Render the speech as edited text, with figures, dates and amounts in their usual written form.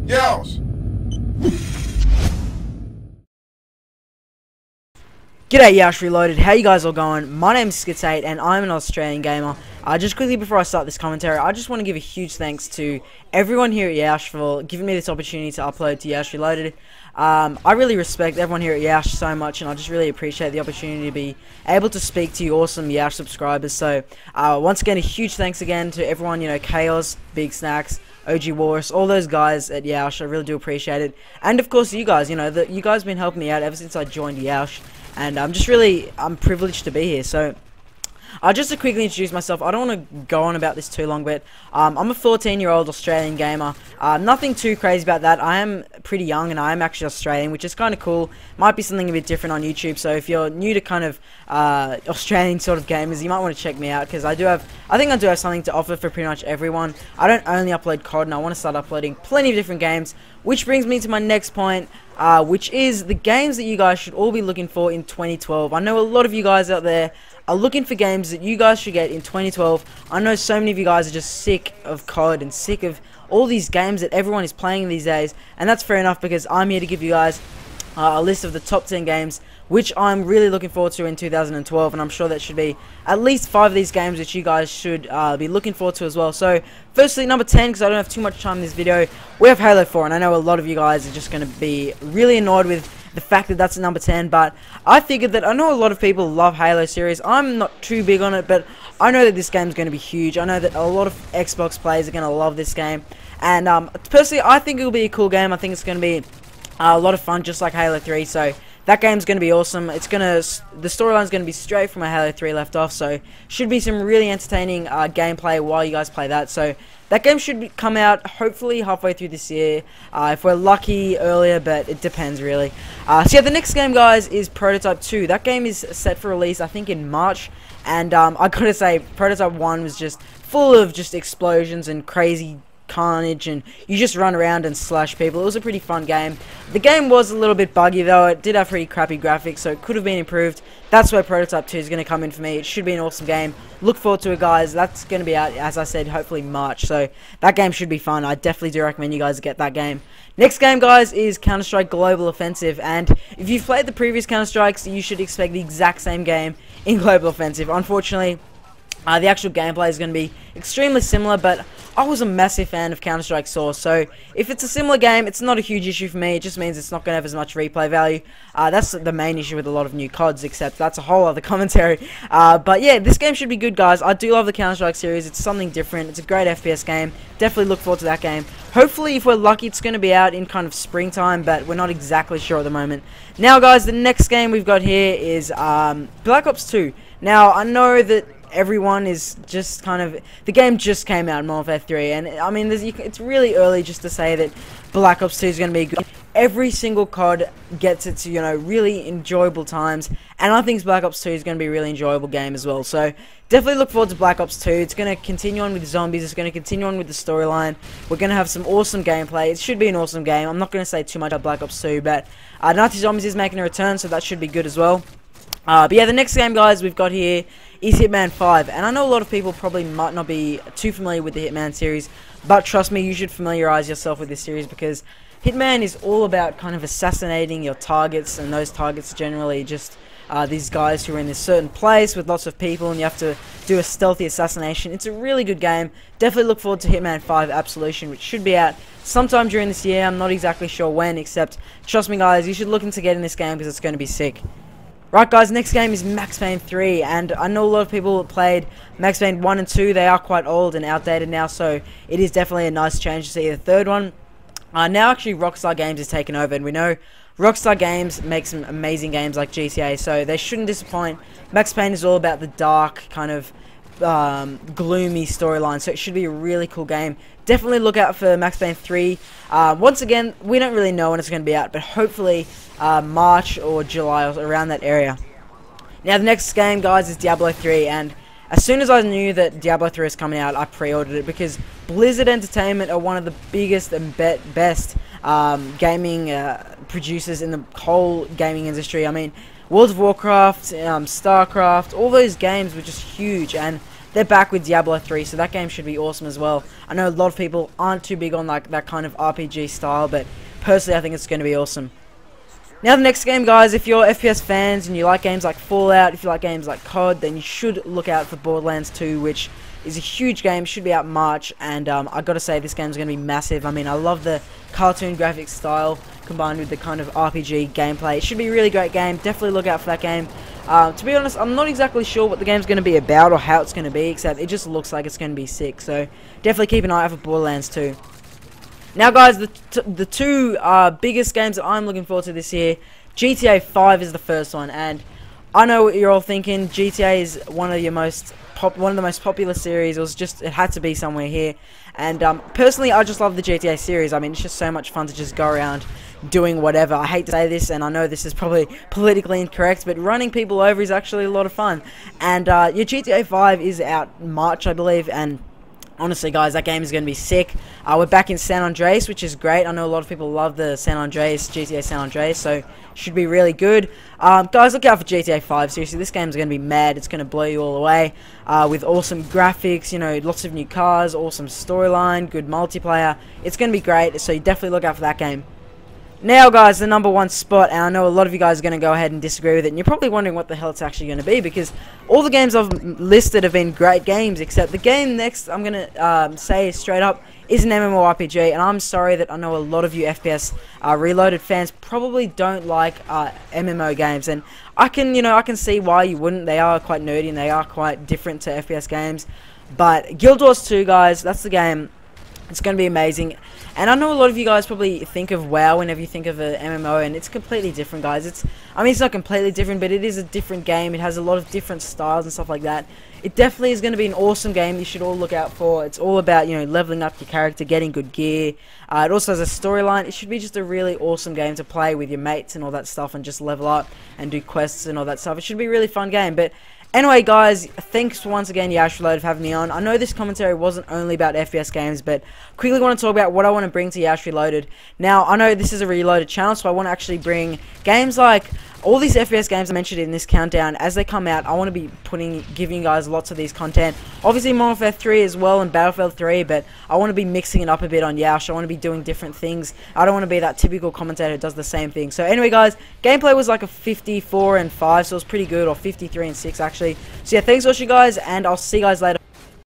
Yeousch! G'day Yeousch Reloaded, how you guys all going? My name is sKiiTs8 and I'm an Australian gamer. Just quickly before I start this commentary, I just want to give a huge thanks to everyone here at Yeousch for giving me this opportunity to upload to Yeousch Reloaded. I really respect everyone here at Yeousch so much, and I just really appreciate the opportunity to be able to speak to you awesome Yeousch subscribers. So once again, a huge thanks again to everyone, you know, Chaos, Big Snacks, OG Wars, all those guys at Yeousch. I really do appreciate it. And of course you guys, you know, you guys have been helping me out ever since I joined Yeousch. And I'm privileged to be here. So, just to quickly introduce myself, I don't want to go on about this too long, but I'm a 14-year-old Australian gamer. Nothing too crazy about that. I am pretty young, and I am actually Australian, which is kind of cool. Might be something a bit different on YouTube. So if you're new to kind of Australian sort of gamers, you might want to check me out, because I think I do have something to offer for pretty much everyone. I don't only upload COD, and I want to start uploading plenty of different games, which brings me to my next point. Which is the games that you guys should all be looking for in 2012. I know a lot of you guys out there are looking for games that you guys should get in 2012. I know so many of you guys are just sick of COD and sick of all these games that everyone is playing these days, and that's fair enough, because I'm here to give you guys a list of the top 10 games which I'm really looking forward to in 2012, and I'm sure that should be at least 5 of these games which you guys should be looking forward to as well. So firstly, number 10, because I don't have too much time in this video, we have Halo 4, and I know a lot of you guys are just going to be really annoyed with the fact that that's at number 10, but I figured that I know a lot of people love Halo series. I'm not too big on it, but I know that this game is going to be huge. I know that a lot of Xbox players are going to love this game, and personally, I think it will be a cool game. I think it's going to be a lot of fun, just like Halo 3, so that game's going to be awesome. The storyline's going to be straight from where Halo 3 left off, so should be some really entertaining gameplay while you guys play that. So that game should come out hopefully halfway through this year, if we're lucky earlier, but it depends really. So yeah, the next game, guys, is Prototype 2. That game is set for release, I think, in March, and I gotta say, Prototype 1 was just full of just explosions and crazy carnage, and you just run around and slash people. It was a pretty fun game. The game was a little bit buggy though. It did have pretty crappy graphics, so it could have been improved. That's where Prototype 2 is going to come in for me. It should be an awesome game. Look forward to it, guys. That's going to be out, as I said, hopefully March, so that game should be fun. I definitely do recommend you guys get that game. Next game, guys, is Counter-Strike Global Offensive, and if you've played the previous Counter-Strikes, you should expect the exact same game in Global Offensive. Unfortunately, the actual gameplay is going to be extremely similar, but I was a massive fan of Counter-Strike Source, so if it's a similar game, it's not a huge issue for me. It just means it's not going to have as much replay value. That's the main issue with a lot of new CODs, except that's a whole other commentary. But yeah, this game should be good, guys. I do love the Counter-Strike series. It's something different. It's a great FPS game. Definitely look forward to that game. Hopefully, if we're lucky, it's going to be out in kind of springtime, but we're not exactly sure at the moment. Now, guys, the next game we've got here is Black Ops 2. Now, I know that everyone is just kind of, the game just came out in Modern Warfare 3, and I mean, it's really early just to say that Black Ops 2 is going to be good. Every single COD gets its, you know, really enjoyable times, and I think Black Ops 2 is going to be a really enjoyable game as well. So definitely look forward to Black Ops 2. It's going to continue on with zombies. It's going to continue on with the storyline. We're going to have some awesome gameplay. It should be an awesome game. I'm not going to say too much about Black Ops 2, but Nazi Zombies is making a return, so that should be good as well. But yeah, the next game, guys, we've got here is Hitman 5, and I know a lot of people probably might not be too familiar with the Hitman series, but trust me, you should familiarize yourself with this series, because Hitman is all about kind of assassinating your targets, and those targets are generally just these guys who are in this certain place with lots of people, and you have to do a stealthy assassination. It's a really good game. Definitely look forward to Hitman 5 Absolution, which should be out sometime during this year. I'm not exactly sure when, except trust me, guys, you should look into getting this game because it's going to be sick. Right, guys, next game is Max Payne 3, and I know a lot of people played Max Payne 1 and 2. They are quite old and outdated now, so it is definitely a nice change to see the third one. Now, actually, Rockstar Games is taken over, and we know Rockstar Games makes some amazing games like GTA, so they shouldn't disappoint. Max Payne is all about the dark, kind of gloomy storyline, so it should be a really cool game. Definitely look out for Max Payne 3. Once again, we don't really know when it's going to be out, but hopefully March or July, or around that area. Now, the next game, guys, is Diablo 3, and as soon as I knew that Diablo 3 is coming out, I pre-ordered it, because Blizzard Entertainment are one of the biggest and best gaming producers in the whole gaming industry. I mean, World of Warcraft, StarCraft, all those games were just huge, and they're back with Diablo 3, so that game should be awesome as well. I know a lot of people aren't too big on like that kind of RPG style, but personally I think it's going to be awesome. Now the next game, guys, if you're FPS fans and you like games like Fallout, if you like games like COD, then you should look out for Borderlands 2, which is a huge game, should be out March, and I gotta say this game's gonna be massive. I mean, I love the cartoon graphics style combined with the kind of RPG gameplay. It should be a really great game. Definitely look out for that game. To be honest, I'm not exactly sure what the game's gonna be about or how it's gonna be, except it just looks like it's gonna be sick. So definitely keep an eye out for Borderlands 2. Now, guys, the two biggest games that I'm looking forward to this year, GTA 5 is the first one, and I know what you're all thinking. GTA is one of the most popular series. It had to be somewhere here. And personally, I just love the GTA series. I mean, it's just so much fun to just go around doing whatever. I hate to say this, and I know this is probably politically incorrect, but running people over is actually a lot of fun. And your GTA 5 is out March, I believe, and honestly, guys, that game is going to be sick. We're back in San Andreas, which is great. I know a lot of people love the GTA San Andreas, so should be really good. Guys, look out for GTA 5. Seriously, this game is going to be mad. It's going to blow you all away with awesome graphics, you know, lots of new cars, awesome storyline, good multiplayer. It's going to be great, so you definitely look out for that game. Now, guys, the #1 spot, and I know a lot of you guys are going to go ahead and disagree with it, and you're probably wondering what the hell it's actually going to be, because all the games I've listed have been great games, except the game next I'm going to say straight up is an MMORPG, and I'm sorry that I know a lot of you FPS Reloaded fans probably don't like MMO games, and I can see why you wouldn't. They are quite nerdy, and they are quite different to FPS games, but Guild Wars 2, guys, that's the game. It's going to be amazing. And I know a lot of you guys probably think of WoW whenever you think of an MMO, and it's completely different, guys. I mean, it's not completely different, but it is a different game. It has a lot of different styles and stuff like that. It definitely is going to be an awesome game you should all look out for. It's all about, leveling up your character, getting good gear. It also has a storyline. It should be just a really awesome game to play with your mates and all that stuff, and just level up and do quests and all that stuff. It should be a really fun game. But anyway, guys, thanks once again, Yeousch Reloaded, for having me on. I know this commentary wasn't only about FPS games, but quickly want to talk about what I want to bring to Yeousch Reloaded. Now, I know this is a Reloaded channel, so I want to actually bring games like all these FPS games I mentioned in this countdown. As they come out, I want to be giving you guys lots of these content. Obviously, Modern Warfare 3 as well, and Battlefield 3, but I want to be mixing it up a bit on Yeousch. I want to be doing different things. I don't want to be that typical commentator who does the same thing. So anyway, guys, gameplay was like a 54 and 5, so it was pretty good, or 53 and 6 actually. So yeah, thanks for watching, guys, and I'll see you guys later.